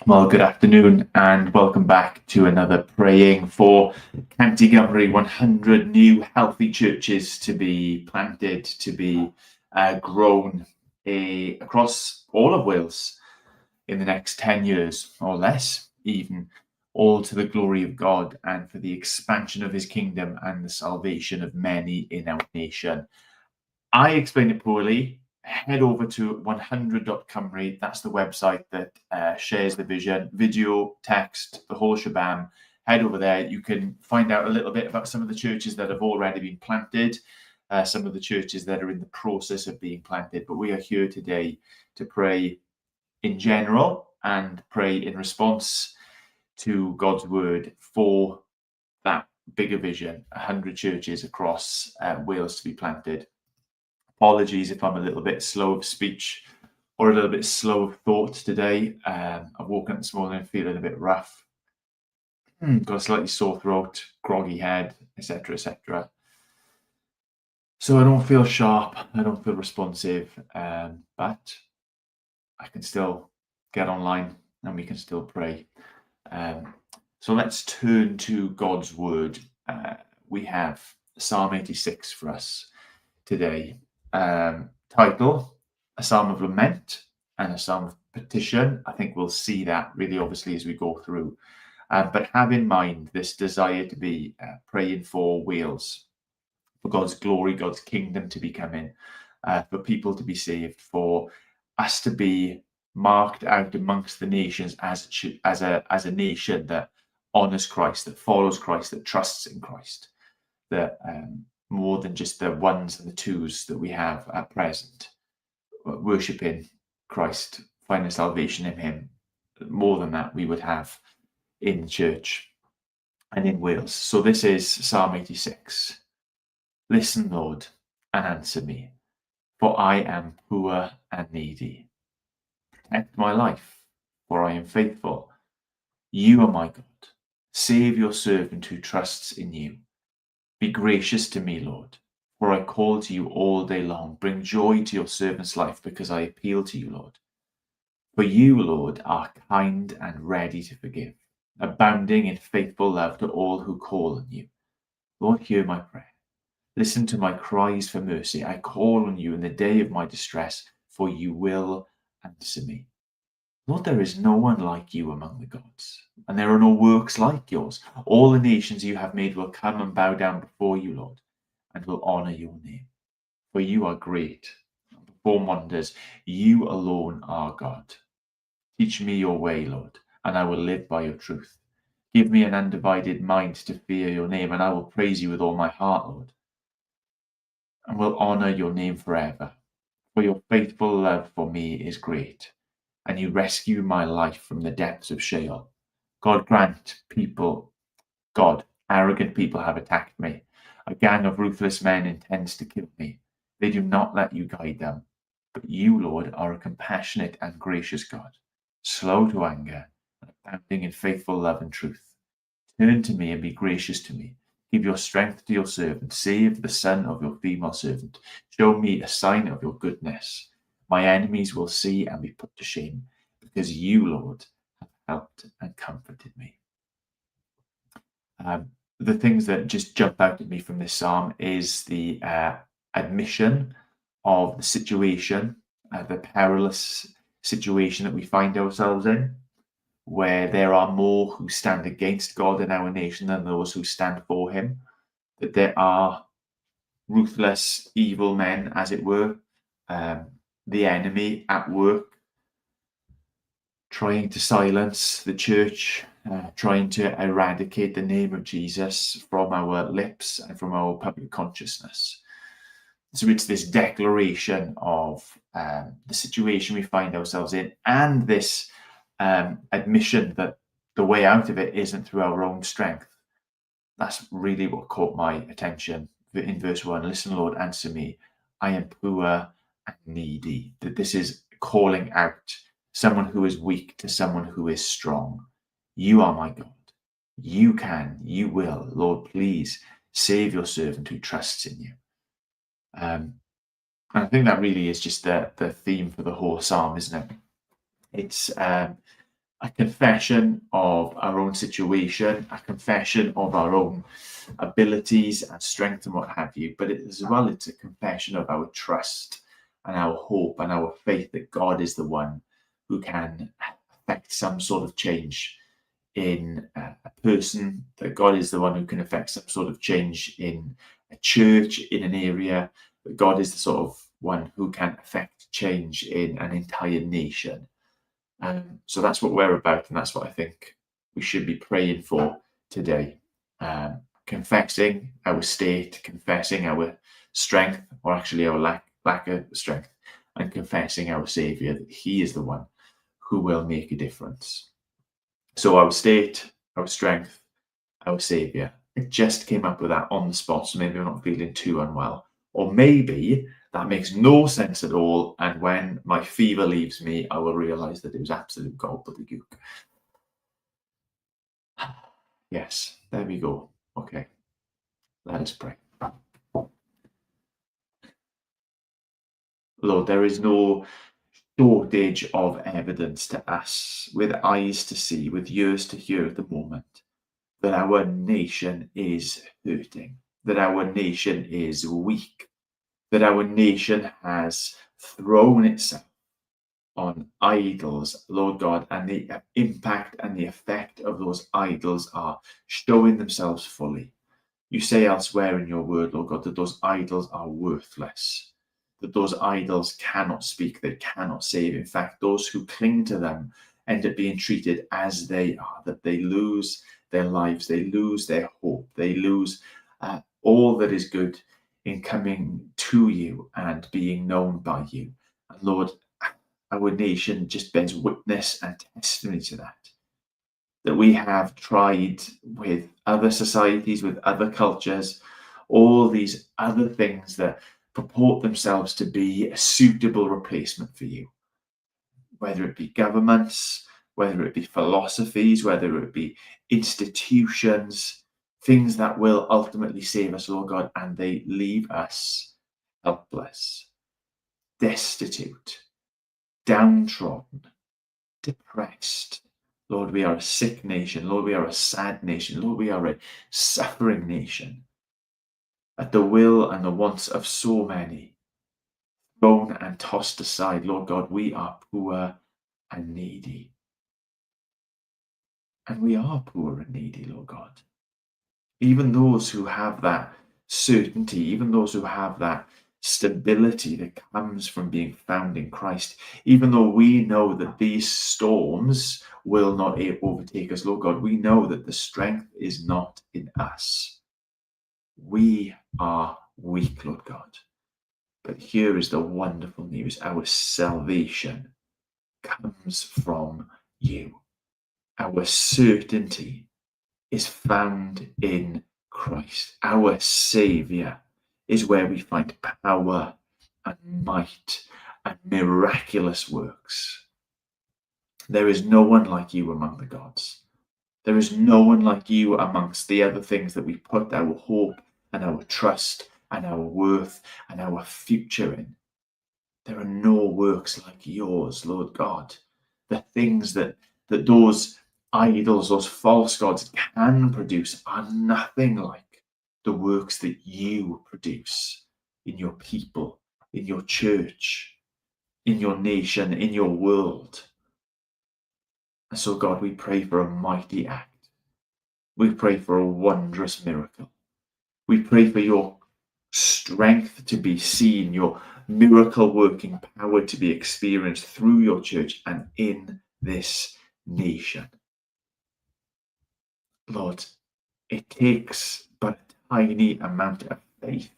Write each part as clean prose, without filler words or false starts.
Well, good afternoon and welcome back to another Praying for County Gymru. 100 new healthy churches to be planted, to be grown across all of Wales in the next 10 years or less, even, all to the glory of God and for the expansion of his kingdom and the salvation of many in our nation. I explained it poorly. Head over to 100.cymru. That's the website that shares the vision, video, text, the whole shebang. Head over there. You can find out a little bit about some of the churches that have already been planted, some of the churches that are in the process of being planted. But we are here today to pray in general and pray in response to God's word for that bigger vision, 100 churches across Wales to be planted. Apologies if I'm a little bit slow of speech or a little bit slow of thought today. I've woken up this morning feeling a bit rough, got a slightly sore throat, groggy head, etc., etc. So I don't feel sharp, I don't feel responsive, but I can still get online and we can still pray. So let's turn to God's word. We have Psalm 86 for us today. Title, a psalm of lament and a psalm of petition. I think we'll see that really obviously as we go through. But have in mind this desire to be praying for Wales, for God's glory, God's kingdom to be coming, for people to be saved, for us to be marked out amongst the nations as a nation that honors Christ, that follows Christ, that trusts in Christ, that more than just the ones and the twos that we have at present, worshipping Christ, finding salvation in him. More than that, we would have in the church and in Wales. So this is Psalm 86. Listen, Lord, and answer me, for I am poor and needy. Protect my life, for I am faithful. You are my God. Save your servant who trusts in you. Be gracious to me, Lord, for I call to you all day long. Bring joy to your servant's life, because I appeal to you, Lord. For you, Lord, are kind and ready to forgive, abounding in faithful love to all who call on you. Lord, hear my prayer. Listen to my cries for mercy. I call on you in the day of my distress, for you will answer me. Lord, there is no one like you among the gods, and there are no works like yours. All the nations you have made will come and bow down before you, Lord, and will honor your name. For you are great and perform wonders. You alone are God. Teach me your way, Lord, and I will live by your truth. Give me an undivided mind to fear your name, and I will praise you with all my heart, Lord, and will honor your name forever. For your faithful love for me is great, and you rescue my life from the depths of Sheol. God, arrogant people have attacked me. A gang of ruthless men intends to kill me. They do not let you guide them. But you, Lord, are a compassionate and gracious God, slow to anger, and abounding in faithful love and truth. Turn to me and be gracious to me. Give your strength to your servant. Save the son of your female servant. Show me a sign of your goodness. My enemies will see and be put to shame, because you, Lord, have helped and comforted me. The things that just jump out at me from this psalm is the admission of the situation, the perilous situation that we find ourselves in, where there are more who stand against God in our nation than those who stand for him, that there are ruthless, evil men, as it were, the enemy at work, trying to silence the church, trying to eradicate the name of Jesus from our lips and from our public consciousness. So it's this declaration of the situation we find ourselves in, and this admission that the way out of it isn't through our own strength. That's really what caught my attention in verse 1. Listen, Lord, answer me. I am poor and needy. That this is calling out someone who is weak to someone who is strong. You are my God. You can, you will. Lord, please save your servant who trusts in you. And I think that really is just the theme for the whole psalm, isn't it? It's a confession of our own situation, a confession of our own abilities and strength and what have you, but as well, it's a confession of our trust and our hope and our faith that God is the one who can affect some sort of change in a person, that God is the one who can affect some sort of change in a church, in an area, that God is the sort of one who can affect change in an entire nation. So that's what we're about, and that's what I think we should be praying for today. Confessing our state, confessing our strength, or actually our lack of strength, and confessing our Saviour, that He is the one who will make a difference. So our state, our strength, our Saviour. I just came up with that on the spot, so maybe I'm not feeling too unwell. Or maybe that makes no sense at all, and when my fever leaves me, I will realise that it was absolute gobbledygook. Yes, there we go. Okay, let us pray. Lord, there is no shortage of evidence to us, with eyes to see, with ears to hear at the moment, that our nation is hurting, that our nation is weak, that our nation has thrown itself on idols, Lord God, and the impact and the effect of those idols are showing themselves fully. You say elsewhere in your word, Lord God, that those idols are worthless, that those idols cannot speak, they cannot save. In fact, those who cling to them end up being treated as they are, that they lose their lives, they lose their hope, they lose all that is good in coming to you and being known by you. And Lord, our nation just bears witness and testimony to that. That we have tried with other societies, with other cultures, all these other things that purport themselves to be a suitable replacement for you. Whether it be governments, whether it be philosophies, whether it be institutions, things that will ultimately save us, Lord God, and they leave us helpless, destitute, downtrodden, depressed. Lord, we are a sick nation. Lord, we are a sad nation. Lord, we are a suffering nation. At the will and the wants of so many, thrown and tossed aside, Lord God, we are poor and needy. And we are poor and needy, Lord God. Even those who have that certainty, even those who have that stability that comes from being found in Christ, even though we know that these storms will not overtake us, Lord God, we know that the strength is not in us. We are weak, Lord God. But here is the wonderful news. Our salvation comes from you. Our certainty is found in Christ. Our Saviour is where we find power and might and miraculous works. There is no one like you among the gods. There is no one like you amongst the other things that we put our hope and our trust and our worth and our future in. There are no works like yours, Lord God. The things that those idols, those false gods can produce are nothing like the works that you produce in your people, in your church, in your nation, in your world. And so, God, we pray for a mighty act. We pray for a wondrous miracle. We pray for your strength to be seen, your miracle working power to be experienced through your church and in this nation. Lord, it takes but a tiny amount of faith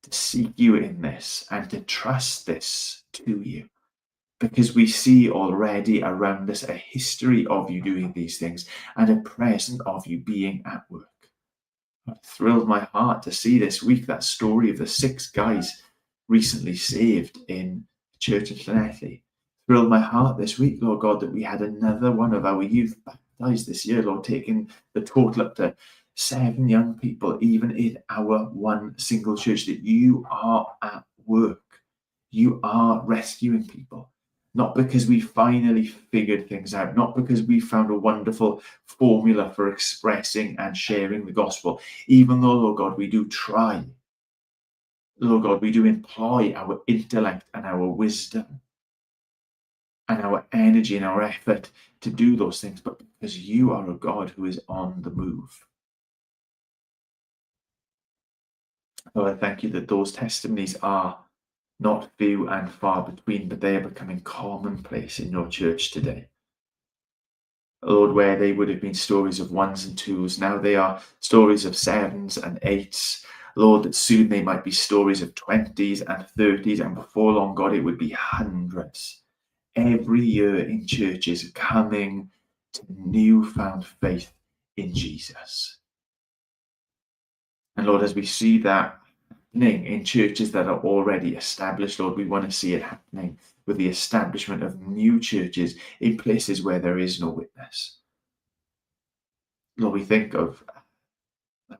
to seek you in this and to trust this to you, because we see already around us a history of you doing these things and a present of you being at work. It thrilled my heart to see this week that story of the 6 guys recently saved in the church of Llanelli. Thrilled my heart this week, Lord God, that we had another one of our youth baptized this year, Lord, taking the total up to 7 young people, even in our one single church, that you are at work. You are rescuing people. not because we finally figured things out, not because we found a wonderful formula for expressing and sharing the gospel, even though, Lord God, we do try. Lord God, we do employ our intellect and our wisdom and our energy and our effort to do those things, but because you are a God who is on the move. Lord, I thank you that those testimonies are not few and far between, but they are becoming commonplace in your church today. Lord, where they would have been stories of ones and twos, now they are stories of sevens and eights. Lord, that soon they might be stories of 20s and 30s, and before long, God, it would be hundreds. Every year in churches coming to newfound faith in Jesus. And Lord, as we see that happening in churches that are already established, Lord, we want to see it happening with the establishment of new churches in places where there is no witness. Lord, we think of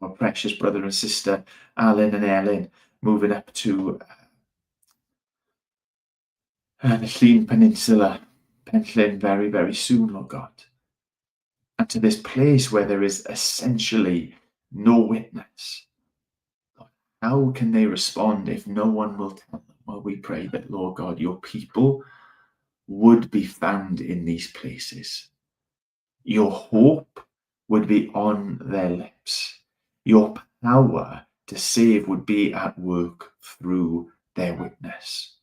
our precious brother and sister, Alan and Ellen, moving up to the Llŷn Peninsula, Penllyn, very, very soon, Lord God. And to this place where there is essentially no witness. Lord, how can they respond if no one will tell them? Well, we pray that, Lord God, your people would be found in these places. Your hope would be on their lips. Your power to save would be at work through their witness.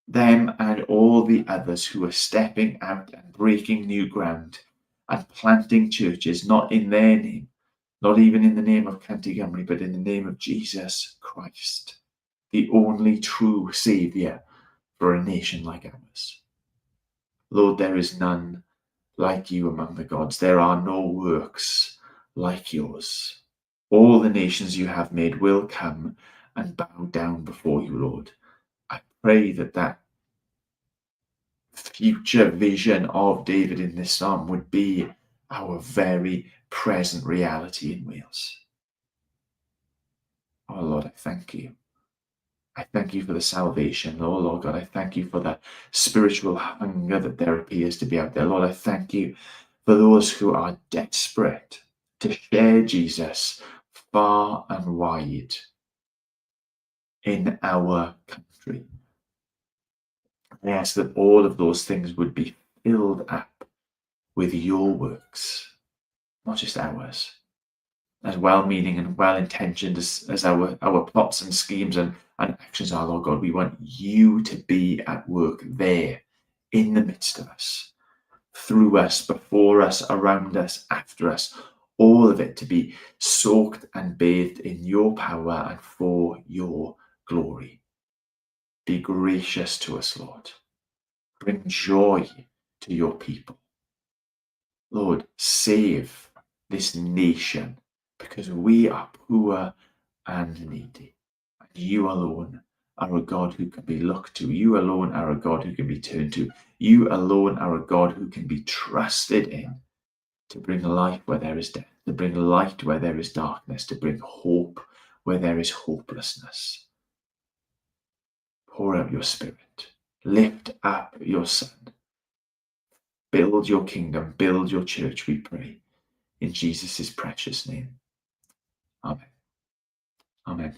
Them and all the others who are stepping out and breaking new ground and planting churches, not in their name, not even in the name of County Gymru, but in the name of Jesus Christ, the only true Saviour for a nation like ours. Lord, there is none like you among the gods. There are no works like yours. All the nations you have made will come and bow down before you, Lord. I pray that that future vision of David in this psalm would be our very present reality in Wales. Oh Lord, I thank you. I thank you for the salvation. Oh Lord God, I thank you for that spiritual hunger that there appears to be out there. Lord, I thank you for those who are desperate to share Jesus far and wide in our country. I ask that all of those things would be filled up with your works, not just ours. As well-meaning and well-intentioned as our plots and schemes and actions are, Lord God, we want you to be at work there, in the midst of us, through us, before us, around us, after us, all of it to be soaked and bathed in your power and for your glory. Be gracious to us, Lord. Bring joy to your people. Lord, save this nation because we are poor and needy. And you alone are a God who can be looked to. You alone are a God who can be turned to. You alone are a God who can be trusted in to bring life where there is death, to bring light where there is darkness, to bring hope where there is hopelessness. Pour out your Spirit. Lift up your Son. Build your kingdom. Build your church, we pray. In Jesus' precious name. Amen. Amen.